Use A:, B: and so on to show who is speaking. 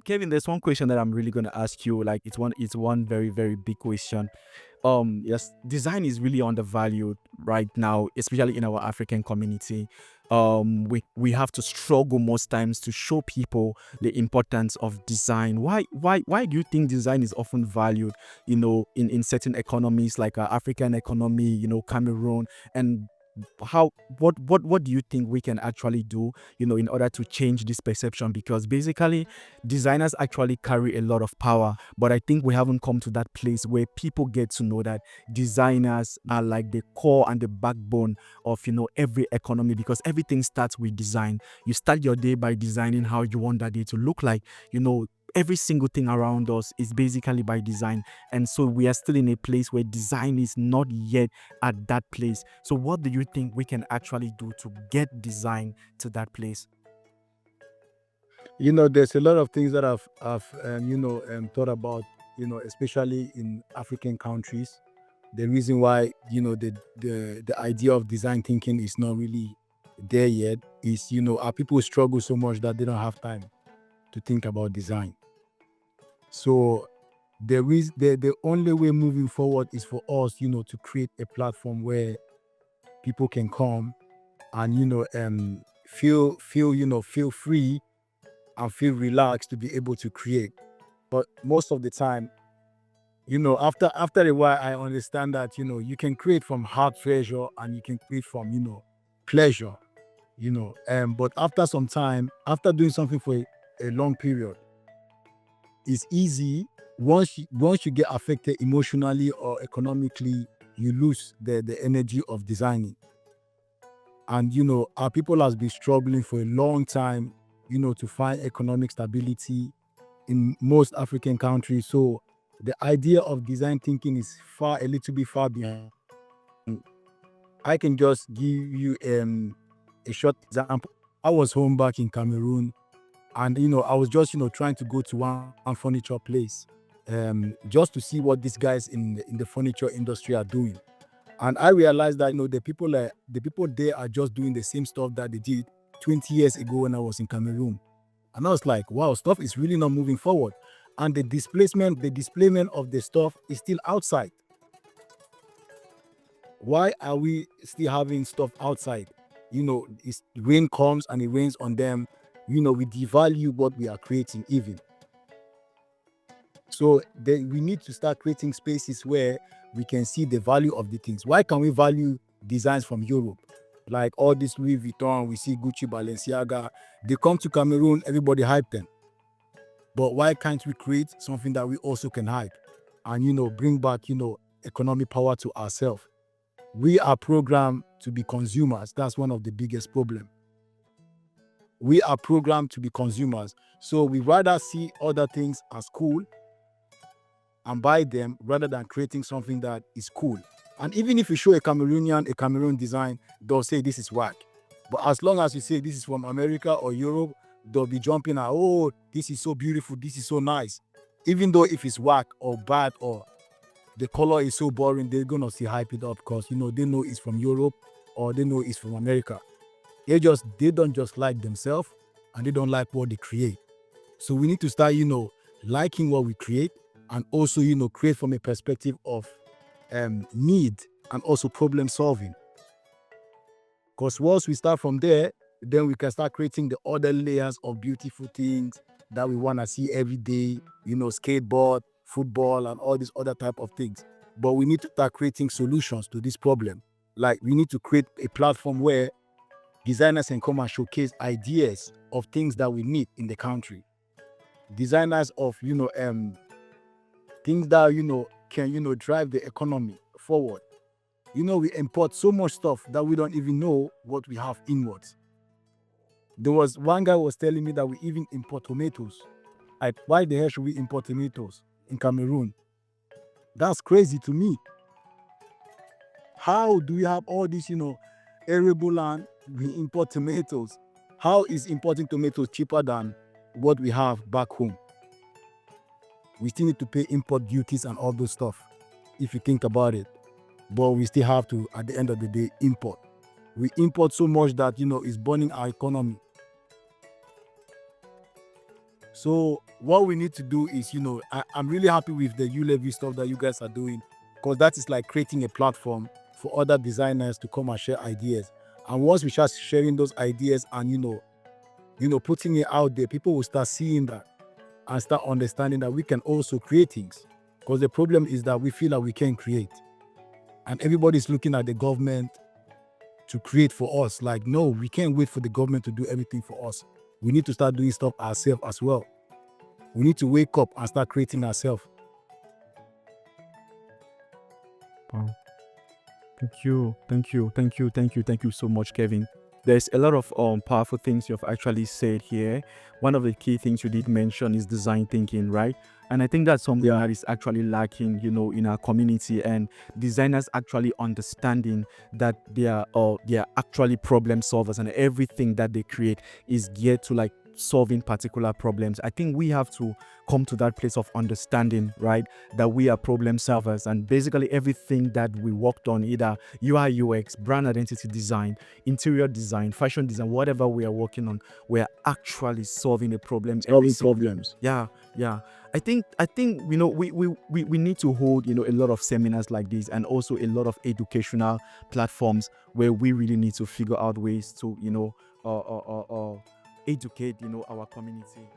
A: Kevin, there's one question that I'm really gonna ask you. Like, it's one very, very big question. Yes, design is really undervalued right now, especially in our African community. We have to struggle most times to show people the importance of design. Why do you think design is often valued? In certain economies like our African economy, Cameroon, and how what do you think we can actually do, in order to change this perception? Because basically designers actually carry a lot of power, but I think we haven't come to that place where people get to know that designers are like the core and the backbone of every economy, because everything starts with design. You start your day by designing how you want that day to look like. Every single thing around us is basically by design, and so we are still in a place where design is not yet at that place. So what do you think we can actually do to get design to that place?
B: There's a lot of things that I've thought about, especially in African countries. The reason why, the idea of design thinking is not really there yet is, our people struggle so much that they don't have time to think about design. So the only way moving forward is for us, to create a platform where people can come and, feel free and feel relaxed to be able to create. But most of the time, after a while, I understand that, you can create from heart treasure and you can create from, pleasure, but after some time, after doing something for a long period, it's easy. Once you get affected emotionally or economically, you lose the energy of designing. And our people has been struggling for a long time, to find economic stability in most African countries. So the idea of design thinking is a little bit far behind. I can just give you a short example. I was home back in Cameroon, and I was just trying to go to one furniture place, just to see what these guys in the furniture industry are doing. And I realized that the people there are just doing the same stuff that they did 20 years ago when I was in Cameroon. And I was like, wow, stuff is really not moving forward. And the displayment of the stuff is still outside. Why are we still having stuff outside? Rain comes and it rains on them. We devalue what we are creating even. So we need to start creating spaces where we can see the value of the things. Why can we value designs from Europe? Like all this Louis Vuitton, we see Gucci, Balenciaga. They come to Cameroon, everybody hype them. But why can't we create something that we also can hype and, bring back, economic power to ourselves? We are programmed to be consumers. That's one of the biggest problems. We are programmed to be consumers. So we rather see other things as cool and buy them rather than creating something that is cool. And even if you show a Cameroon design, they'll say this is whack. But as long as you say this is from America or Europe, they'll be jumping at, oh, this is so beautiful, this is so nice. Even though if it's whack or bad or the color is so boring, they're gonna still hype it up because they know it's from Europe or they know it's from America. They don't just like themselves and they don't like what they create. So we need to start, liking what we create and also, create from a perspective of need and also problem solving. Because once we start from there, then we can start creating the other layers of beautiful things that we want to see every day, skateboard, football, and all these other type of things. But we need to start creating solutions to this problem. Like we need to create a platform where designers can come and showcase ideas of things that we need in the country. Designers of, things that, can, drive the economy forward. We import so much stuff that we don't even know what we have inwards. There was one guy was telling me that we even import tomatoes. Like, why the hell should we import tomatoes in Cameroon? That's crazy to me. How do we have all this, arable land? We import tomatoes. How is importing tomatoes cheaper than what we have back home? We still need to pay import duties and all those stuff, if you think about it. But we still have to, at the end of the day, import. We import so much that, it's burning our economy. So what we need to do is, I'm really happy with the Ulevus stuff that you guys are doing, because that is like creating a platform for other designers to come and share ideas. And once we start sharing those ideas and putting it out there, people will start seeing that and start understanding that we can also create things. Because the problem is that we feel that we can't create, and everybody's looking at the government to create for us. Like, no, we can't wait for the government to do everything for us. We need to start doing stuff ourselves as well. We need to wake up and start creating ourselves.
A: Wow. Thank you so much, Kevin. There's a lot of powerful things you've actually said here. One of the key things you did mention is design thinking, right? And I think that's something that is actually lacking, in our community, and designers actually understanding that they are actually problem solvers, and everything that they create is geared to like solving particular problems. I think we have to come to that place of understanding, right? That we are problem solvers, and basically everything that we worked on, either UI, UX, brand identity design, interior design, fashion design, whatever we are working on, we are actually solving a problem.
B: Solving problems.
A: Yeah, yeah. I think we need to hold a lot of seminars like this, and also a lot of educational platforms where we really need to figure out ways to educate our community.